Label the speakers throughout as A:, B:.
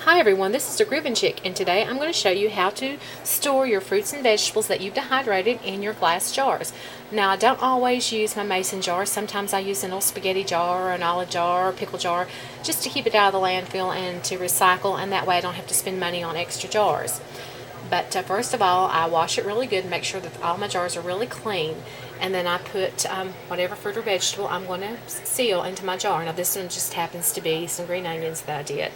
A: Hi everyone, this is the Groovin' Chick, and today I'm going to show you how to store your fruits and vegetables that you've dehydrated in your glass jars. Now, I don't always use my mason jar. Sometimes I use an old spaghetti jar or an olive jar or pickle jar just to keep it out of the landfill and to recycle, and that way I don't have to spend money on extra jars. But first of all, I wash it really good and make sure that all my jars are really clean, and then I put whatever fruit or vegetable I'm going to seal into my jar. Now this one just happens to be some green onions that I did.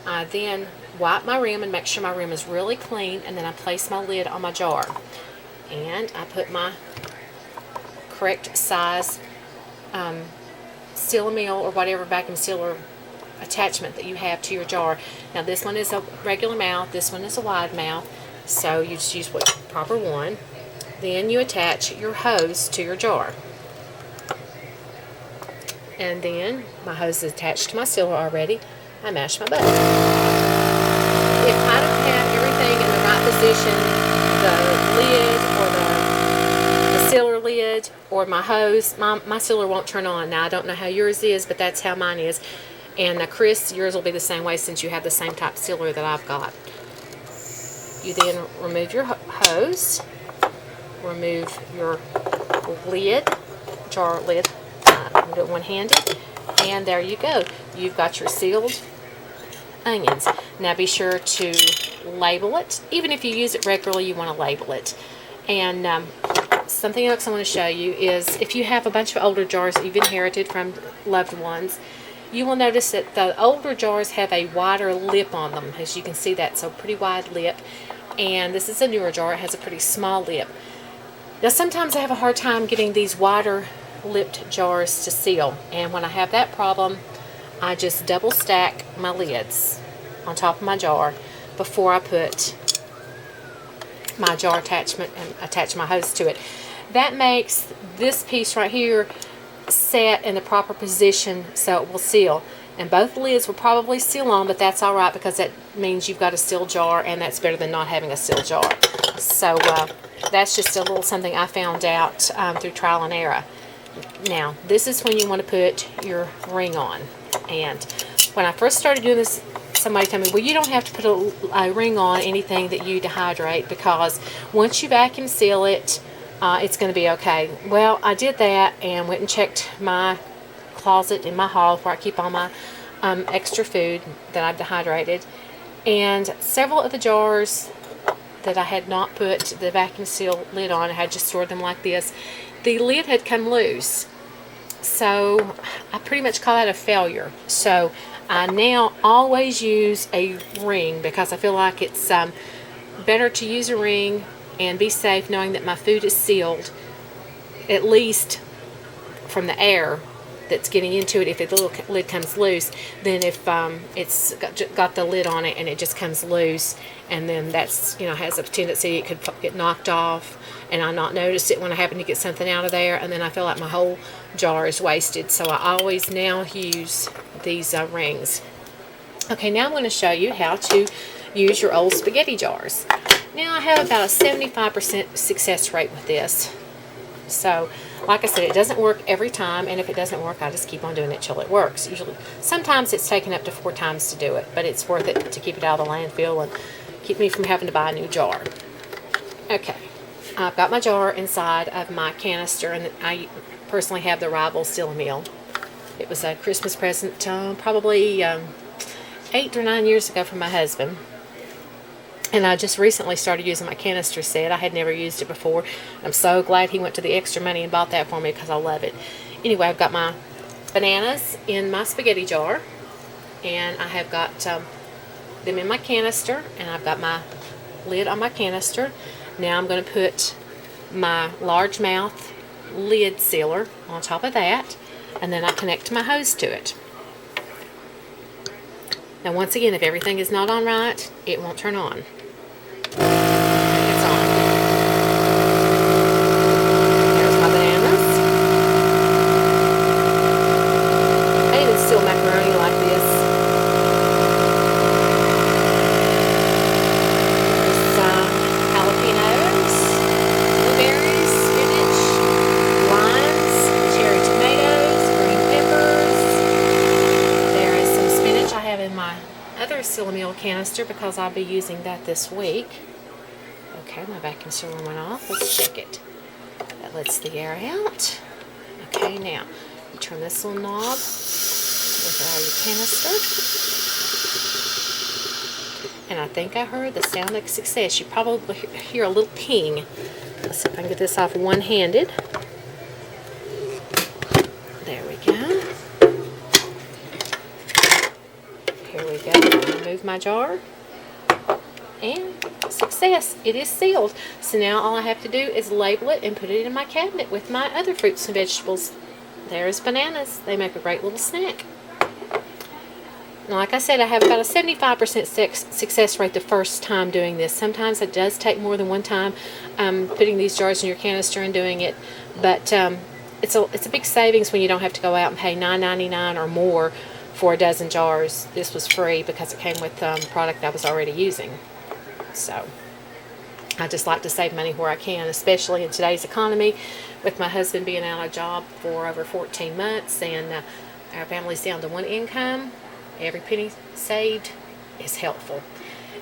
A: I then wipe my rim and make sure my rim is really clean, and then I place my lid on my jar. And I put my correct size seal meal or whatever vacuum sealer attachment that you have to your jar. Now this one is a regular mouth, this one is a wide mouth, so you just use what proper one. Then you attach your hose to your jar. And then my hose is attached to my sealer already. I mash my button. If I don't have everything in the right position, the lid or the sealer lid or my hose, my sealer won't turn on. Now I don't know how yours is, but that's how mine is. And Chris, yours will be the same way since you have the same type sealer that I've got. You then remove your hose, remove your lid, jar lid. I'm doing one-handed. And there you go. You've got your sealed onions. Now be sure to label it. Even if you use it regularly, you want to label it. And something else I want to show you is if you have a bunch of older jars that you've inherited from loved ones, you will notice that the older jars have a wider lip on them. As you can see, that's a pretty wide lip. And this is a newer jar. It has a pretty small lip. Now sometimes I have a hard time getting these wider lipped jars to seal, and when I have that problem, I just double stack my lids on top of my jar before I put my jar attachment and attach my hose to it. That makes this piece right here set in the proper position so it will seal, and both lids will probably seal on, but that's alright because that means you've got a sealed jar, and that's better than not having a sealed jar. So that's just a little something I found out through trial and error. Now, this is when you want to put your ring on. And when I first started doing this, somebody told me, well, you don't have to put a ring on anything that you dehydrate because once you vacuum seal it, it's going to be okay. Well, I did that and went and checked my closet in my hall where I keep all my extra food that I've dehydrated. And several of the jars that I had not put the vacuum seal lid on, I had just stored them like this, the lid had come loose. So I pretty much call that a failure. So I now always use a ring because I feel like it's better to use a ring and be safe knowing that my food is sealed, at least from the air that's getting into it if the little lid comes loose, than if it's got the lid on it and it just comes loose, and then that's, you know, has a tendency it could get knocked off and I not notice it when I happen to get something out of there, and then I feel like my whole jar is wasted. So I always now use these rings. Okay, now I'm going to show you how to use your old spaghetti jars. Now I have about a 75% success rate with this. So, like I said, it doesn't work every time, and if it doesn't work, I just keep on doing it till it works. Usually, sometimes it's taken up to 4 times to do it, but it's worth it to keep it out of the landfill and keep me from having to buy a new jar. Okay, I've got my jar inside of my canister, and I personally have the Rival Seal Meal. It was a Christmas present probably 8 or 9 years ago from my husband. And I just recently started using my canister set. I had never used it before. I'm so glad he went to the extra money and bought that for me because I love it. Anyway, I've got my bananas in my spaghetti jar, and I have got them in my canister, and I've got my lid on my canister. Now I'm going to put my largemouth lid sealer on top of that, and then I connect my hose to it. Now once again, if everything is not on right, it won't turn on. It's on. There's my bananas. I even seal macaroni like this. There's jalapenos, blueberries, spinach, limes, cherry tomatoes, green peppers. There is some spinach I have in my other seal meal canister because I'll be using that this week. Okay, my vacuum sealer went off. Let's check it. That lets the air out. Okay, now you turn this little knob with your canister. And I think I heard the sound of success. You probably hear a little ping. Let's see if I can get this off one-handed. There we go. Here we go. Remove my jar. And success. It is sealed. So now all I have to do is label it and put it in my cabinet with my other fruits and vegetables. There's bananas. They make a great little snack. Now, like I said, I have about a 75% success rate the first time doing this. Sometimes it does take more than one time putting these jars in your canister and doing it, but it's a big savings when you don't have to go out and pay $9.99 or more for a dozen jars. This was free because it came with product I was already using. So I just like to save money where I can, especially in today's economy with my husband being out of job for over 14 months and our family's down to one income. Every penny saved is helpful.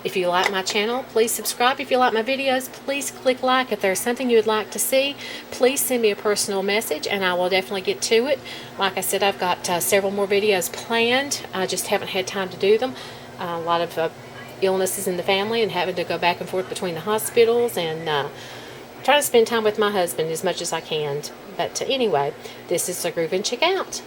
A: If you like my channel, please subscribe. If you like my videos, please click like. If there's something you would like to see, please send me a personal message and I will definitely get to it. Like I said, I've got several more videos planned. I just haven't had time to do them. A lot of illnesses in the family and having to go back and forth between the hospitals and trying to spend time with my husband as much as I can. But anyway, this is the Groove and Check Out.